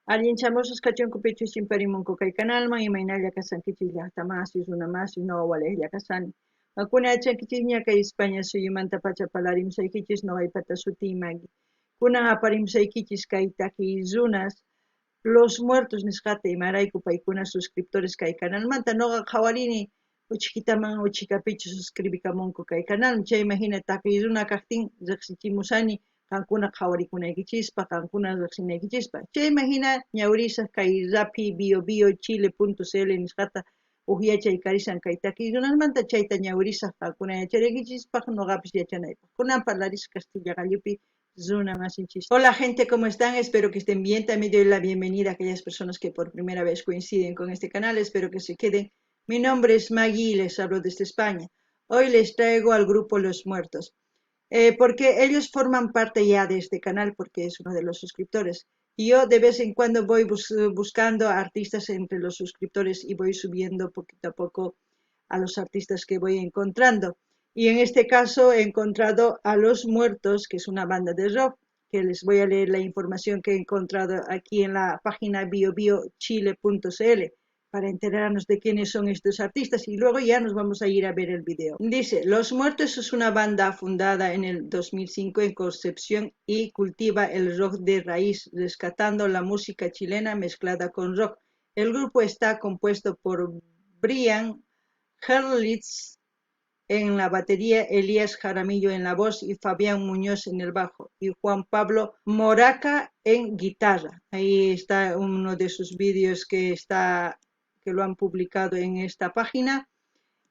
Alguien chamosos cachonco pecho chimparimunco kay canalman imaynalla kasankichis llaqtamasis runamasis no llakasani. Kuna chankichis kay España suyumanta pachapallarimsaykichis noqaypata sutiymaki. Kunan aparimsaykichis kay takizunas Los Muertos nisqata imarayku paykuna suscriptores kay canalmanta noqa qhawarini uchikitaman uchikapichu suscribikamunku kay canal chayma hina takiyuna kaqtin riqsichimusani qankuna qhawarikunaykichikpa qankuna riqsinaykichispa chayma hina ñawrisaq kay Rappi biobiochile.cl nisqata uqyachaykarishan kay takiyunasmanta chayta ñawrisaq qankuna yachariykichispa noqapis yachanaypaq kunan parlarisqa Castilla Gallupi Zuna Masinchis. Hola gente, ¿cómo están? Espero que estén bien. También doy la bienvenida a aquellas personas que por primera vez coinciden con este canal. Espero que se queden. Mi nombre es Maggie y les hablo desde España. Hoy les traigo al grupo Los Muertos, porque ellos forman parte ya de este canal, porque es uno de los suscriptores. Y yo de vez en cuando voy buscando artistas entre los suscriptores y voy subiendo poquito a poco a los artistas que voy encontrando. Y en este caso he encontrado a Los Muertos, que es una banda de rock, que les voy a leer la información que he encontrado aquí en la página biobiochile.cl para enterarnos de quiénes son estos artistas y luego ya nos vamos a ir a ver el video. Dice, Los Muertos es una banda fundada en el 2005 en Concepción y cultiva el rock de raíz, rescatando la música chilena mezclada con rock. El grupo está compuesto por Brian Herlitz en la batería, Elías Jaramillo en la voz y Fabián Muñoz en el bajo y Juan Pablo Moraca en guitarra. Ahí está uno de sus vídeos que lo han publicado en esta página.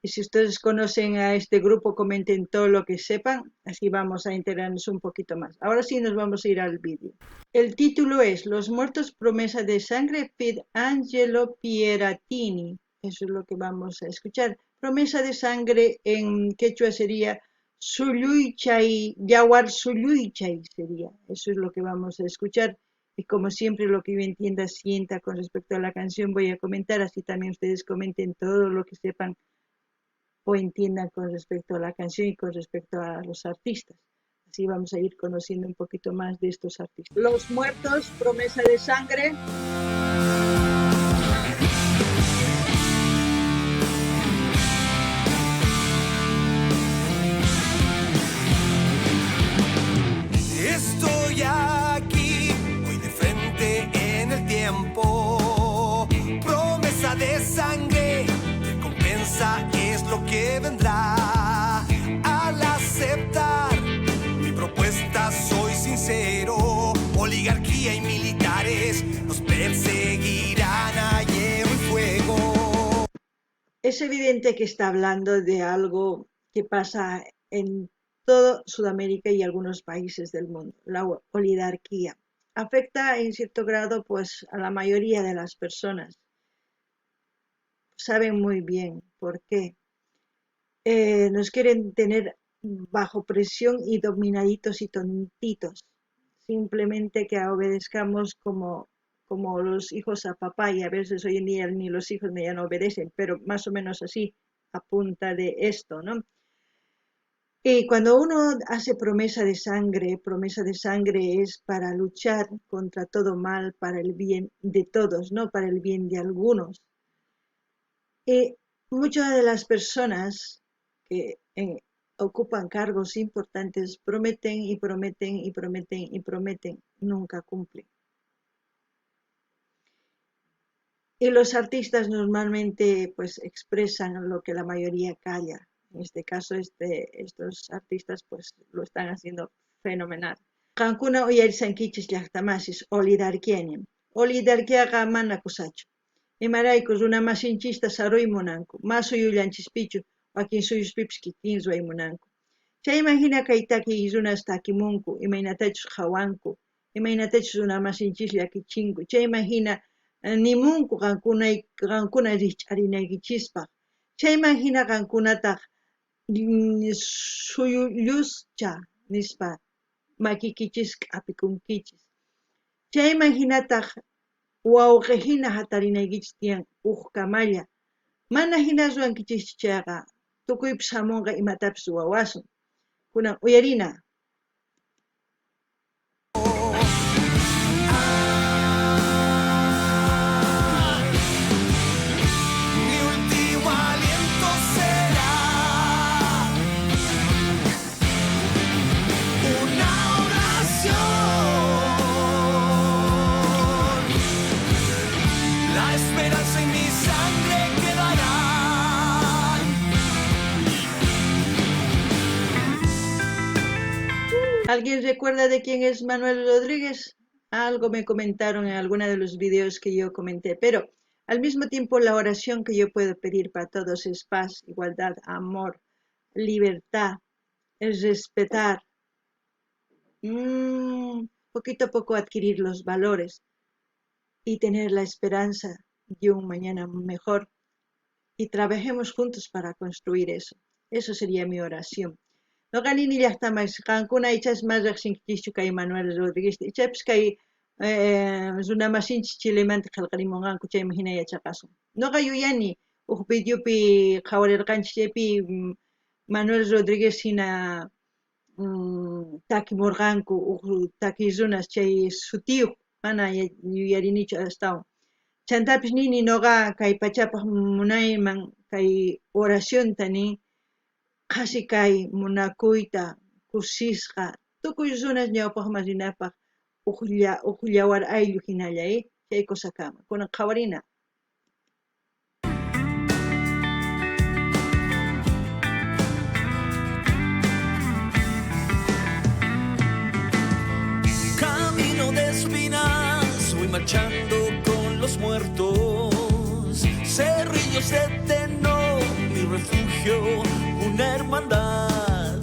Y si ustedes conocen a este grupo, comenten todo lo que sepan, así vamos a enterarnos un poquito más. Ahora sí nos vamos a ir al vídeo. El título es Los Muertos, promesa de sangre, feat. Angelo Pieratini. Eso es lo que vamos a escuchar. Promesa de sangre en quechua sería Suyuichay, Yawar Suyuichay sería. Eso es lo que vamos a escuchar. Y como siempre, lo que yo entienda, sienta con respecto a la canción, voy a comentar. Así también ustedes comenten todo lo que sepan o entiendan con respecto a la canción y con respecto a los artistas. Así vamos a ir conociendo un poquito más de estos artistas. Los Muertos, promesa de sangre. Estoy aquí, muy de frente en el tiempo. Promesa de sangre, recompensa es lo que vendrá. Al aceptar mi propuesta soy sincero. Oligarquía y militares nos perseguirán a hierro y fuego. Es evidente que está hablando de algo que pasa en toda Sudamérica y algunos países del mundo, la oligarquía. Afecta en cierto grado pues a la mayoría de las personas. Saben muy bien por qué. Nos quieren tener bajo presión y dominaditos y tontitos. Simplemente que obedezcamos como los hijos a papá, y a veces hoy en día ni los hijos ya no obedecen, pero más o menos así, a punta de esto, ¿no? Y cuando uno hace promesa de sangre es para luchar contra todo mal, para el bien de todos, no para el bien de algunos. Y muchas de las personas que ocupan cargos importantes prometen y prometen y prometen y prometen, nunca cumplen. Y los artistas normalmente pues expresan lo que la mayoría calla. En este caso estos artistas pues lo están haciendo fenomenal. Qankuna uyarisankichis llaqtamasis olidarquiañam. Olidarquiaqa mana kusachu. Imarayku runamasinchista saruymunanku. Masuyullanchispichu wakin suyuspipis kikin ruwaymunanku. Chayman hina kay takiy runas takimunku, imaynatachus hawanku, imaynatachus runamasinchis llakichinku. Chayman hina nimunku qankuna rikch'arinaykichispa. Chayman hina qankunataq suyulluscha nispa makikichis k'apikunkichis. Chayman hinataq wawqi hina hatarinaykichis tiyan uqkamalla. Mana hina ruwankichis chayqa tukuypis hamunqa imatapis ruwawasun. Kunan uyarina. ¿Alguien recuerda de quién es Manuel Rodríguez? Algo me comentaron en alguno de los videos que yo comenté, pero al mismo tiempo la oración que yo puedo pedir para todos es paz, igualdad, amor, libertad, es respetar, poquito a poco adquirir los valores y tener la esperanza de un mañana mejor y trabajemos juntos para construir eso. Eso sería mi oración. No ganini llaqtamas qankuna ichas más riqsinkichikchu kay Manuel Rodríguez ichapis kay runamasinchis Chilemanta qillqarimunqanku chaymi hina yachaqasun. Noqa yuyani uq videopi qhawarirqanchik chaypi Manuel Rodríguez hina takimurqanku uq taki runas chay sutiyuq mana yuyarinichu astawan. Chantapis nini noqa kay pachapaq munayman kay oracionta nin qasi kay munakuyta kusisqa tukuy runas ñawpaqman rinapaq uq llawar ayllu hinalla chay kusakama kunan qhawarina. Camino de espinas, voy marchando con los muertos, cerrillos de tenor, mi refugio, una hermandad,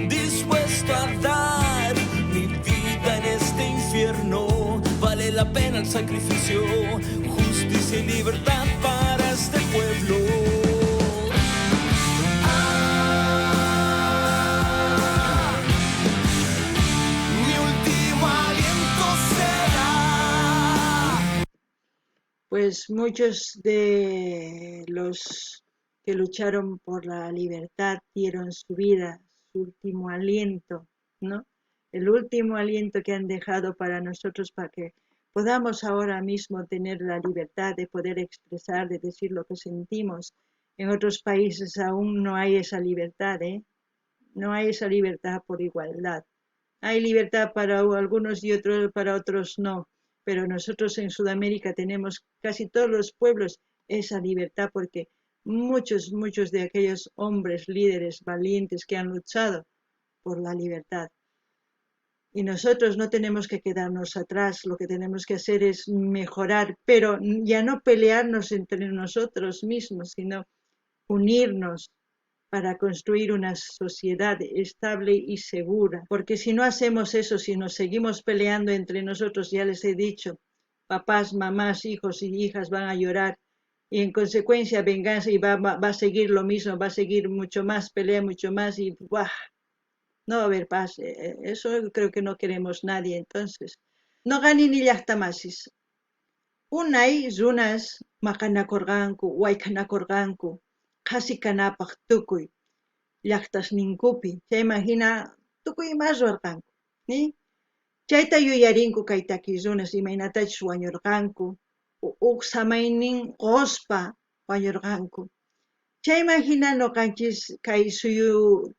dispuesto a dar mi vida en este infierno, vale la pena el sacrificio, justicia y libertad para este pueblo. Pues muchos de los que lucharon por la libertad dieron su vida, su último aliento, ¿no? El último aliento que han dejado para nosotros para que podamos ahora mismo tener la libertad de poder expresar, de decir lo que sentimos. En otros países aún no hay esa libertad, ¿eh? No hay esa libertad por igualdad. Hay libertad para algunos y para otros no. Pero nosotros en Sudamérica tenemos casi todos los pueblos esa libertad porque muchos de aquellos hombres líderes valientes que han luchado por la libertad. Y nosotros no tenemos que quedarnos atrás, lo que tenemos que hacer es mejorar, pero ya no pelearnos entre nosotros mismos, sino unirnos para construir una sociedad estable y segura. Porque si no hacemos eso, si nos seguimos peleando entre nosotros, ya les he dicho, papás, mamás, hijos y hijas van a llorar y en consecuencia venganza y va a seguir lo mismo, va a seguir mucho más, pelea mucho más y ¡buah! No va a haber paz. Eso creo que no queremos nadie. Entonces, no gani ni llaqtamasis. Unay runas maqanakurqanku, wayk'anakurqanku, qasi kanapaq tukuy llaqtasninkupi, chayman hina tukuy imas ruwarqanku, ¿sí? Chayta yuyarinku kay taki runas imaynatachus wañurqanku, uq samaynin quspa wañurqanku. Chayman hina ñuqanchis kay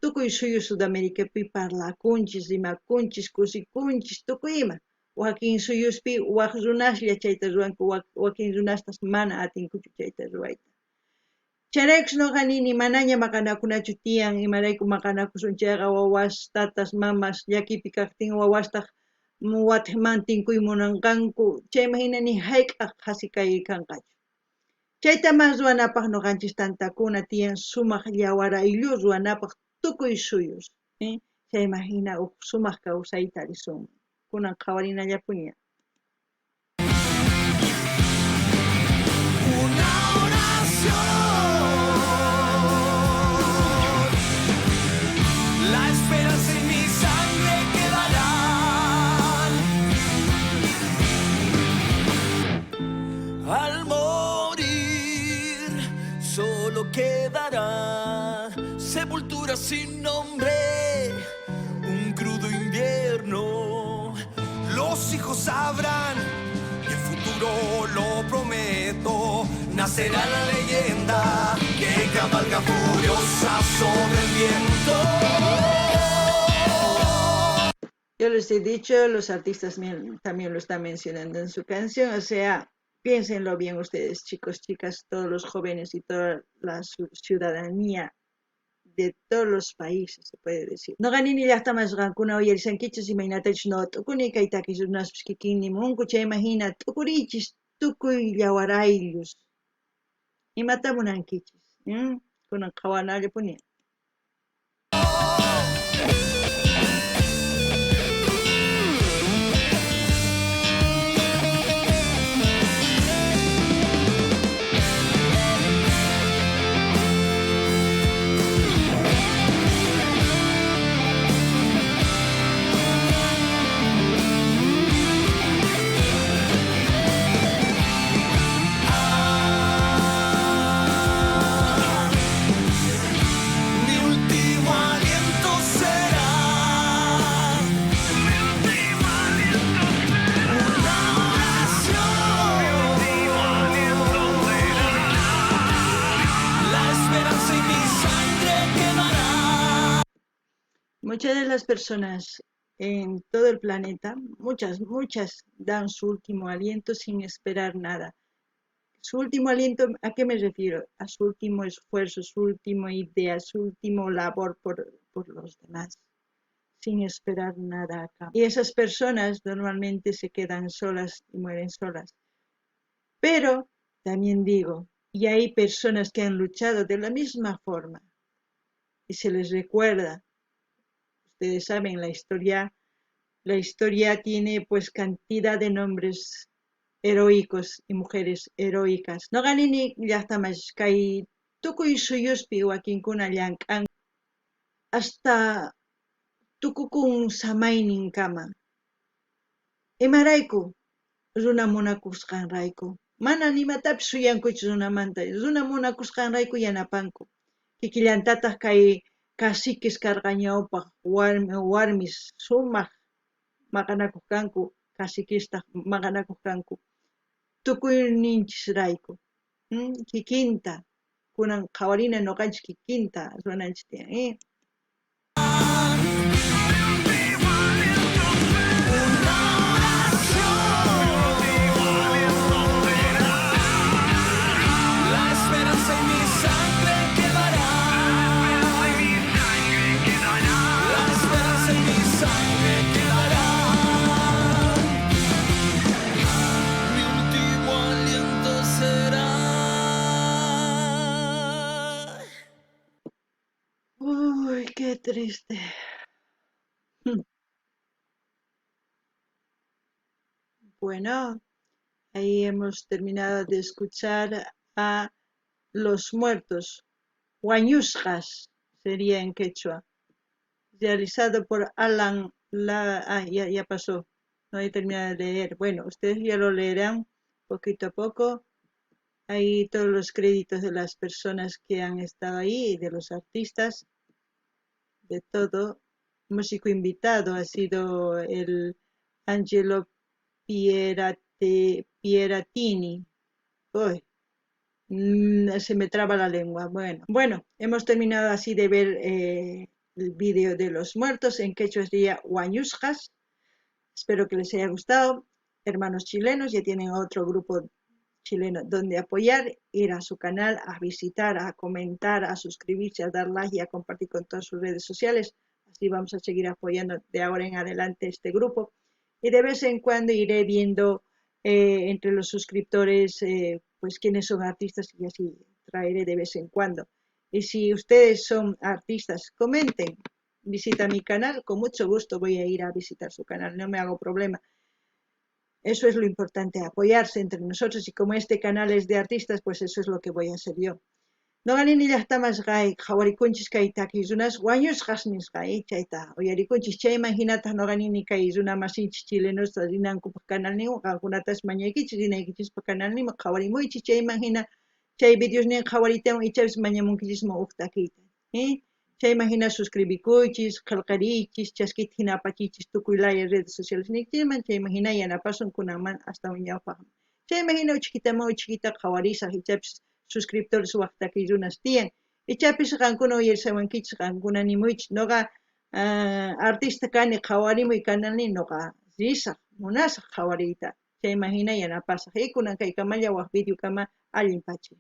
tukuy suyu Sudamericapi parlakunchis, rimakunchis, kusikunchis, tukuy ima. Wakin suyuspi waq runaslla chayta ruwanku, wakin runastas mana atinkuchu chayta ruwayta. Chayraykus ñuqa nini manaña maqanakunachu tiyan, imarayku maqanakusun chayqa wawas, tatas, mamas llakipi kaqtin wawastaq wataman tinkuy munanqanku, chayman hina ni hayk'aq qasikay kanqachu. Chayta mas ruwanapaq ñuqanchis tantakuna tiyan sumaq llawar ayllu ruwanapaq tukuy suyus, chayman hina sumaq kawsayta risunman. Kunan qhawarinallapuña. Una oración, la esperanza en mi sangre quedarán. Al morir solo quedará sepultura sin nombre, un crudo invierno. Los hijos sabrán y el futuro lo prometo. Nacerá la leyenda que cabalga furiosa sobre el viento. Yo les he dicho, los artistas también lo están mencionando en su canción, o sea, piénsenlo bien ustedes, chicos, chicas, todos los jóvenes y toda la ciudadanía de todos los países, se puede decir. No ganini llaqtamasqankuna uyarisankichis imaynatachus no t'ukuni kay takishunaspis kikinnimunku chaymahina t'ukurichis tukuy llawar ayllus. Imata munankichis, kunan qhawanallapuni. Mi último aliento será una oración. La esperanza y mi sangre quedará. Muchas de las personas en todo el planeta, muchas, dan su último aliento sin esperar nada. Su último aliento, ¿a qué me refiero? A su último esfuerzo, su última idea, su último labor por los demás, sin esperar nada acá. Y esas personas normalmente se quedan solas y mueren solas. Pero también digo, y hay personas que han luchado de la misma forma y se les recuerda. Ustedes saben, la historia tiene pues cantidad de nombres heroicos y mujeres heroicas. No ganini llaqtamas kay tukuy suyuspi wakinkuna llank'an hasta tukukun samaynin kama. Imarayku runa munakusqanrayku. Mana nimatapis suyankuchu runamanta. Runa munakusqanrayku yanapanku. Kikillantataq kay caciques karqa ñawpaq warmis sumaq maqanakuq kanku, caciquestaq maqanakuq kanku. Tukuyninchisrayku. Kikinta kunan qhawarina ñuqanchik kikinta rurananchik tiyan. La esperanza y mi sangre quedará. La esperanza y mi sangre quedará. Mi último aliento será. Uy, qué triste. Bueno, ahí hemos terminado de escuchar a Los Muertos, Wañusqas sería en quechua, realizado por Alan ya pasó, no he terminado de leer. Bueno, ustedes ya lo leerán poquito a poco. Ahí todos los créditos de las personas que han estado ahí, de los artistas, de todo. Músico invitado ha sido el Angelo Pieratini. Uy, se me traba la lengua. Bueno, hemos terminado así de ver el vídeo de Los Muertos, en quechua sería Wañusqas. Espero que les haya gustado. Hermanos chilenos, ya tienen otro grupo chileno donde apoyar, ir a su canal, a visitar, a comentar, a suscribirse, a dar like y a compartir con todas sus redes sociales. Así vamos a seguir apoyando de ahora en adelante este grupo. Y de vez en cuando iré viendo entre los suscriptores pues quiénes son artistas y así traeré de vez en cuando. Y si ustedes son artistas, comenten, visita mi canal, con mucho gusto voy a ir a visitar su canal, no me hago problema. Eso es lo importante, apoyarse entre nosotros, y como este canal es de artistas, pues eso es lo que voy a hacer yo. No ganini llaqtamasqay qhawarikunchis kay takirunas wañusqas nisqay chayta uyarikunchis chayman hinata no ganini kay runa masinchis chilenos rinankupak canalniwan qankunatas mañaykichis rinaykichis canalniman qhawarimuychis chayman hina chay videosnin qhawariytawan ichapis mañamunkichisman huk takiyta. Chayman hina suscribikuychis, qillqariychis, chaskita hina apachichis tukuy laya redes sociales nikchayman, chayman hina yanapasun kunanman hasta ñawpaqman. Chayman hina uchikita qhawarisaq ichapis suscriptores waqtaki runas tiyan. Ichapis qankuna uyarisawankichis qankuna nimuychis noqa artista kani qhawarimuy canalni noqa risaq, munasaq qhawariyta. Chayman hina yanapasaq. Kunan kaykamalla waq video kama allin pachi.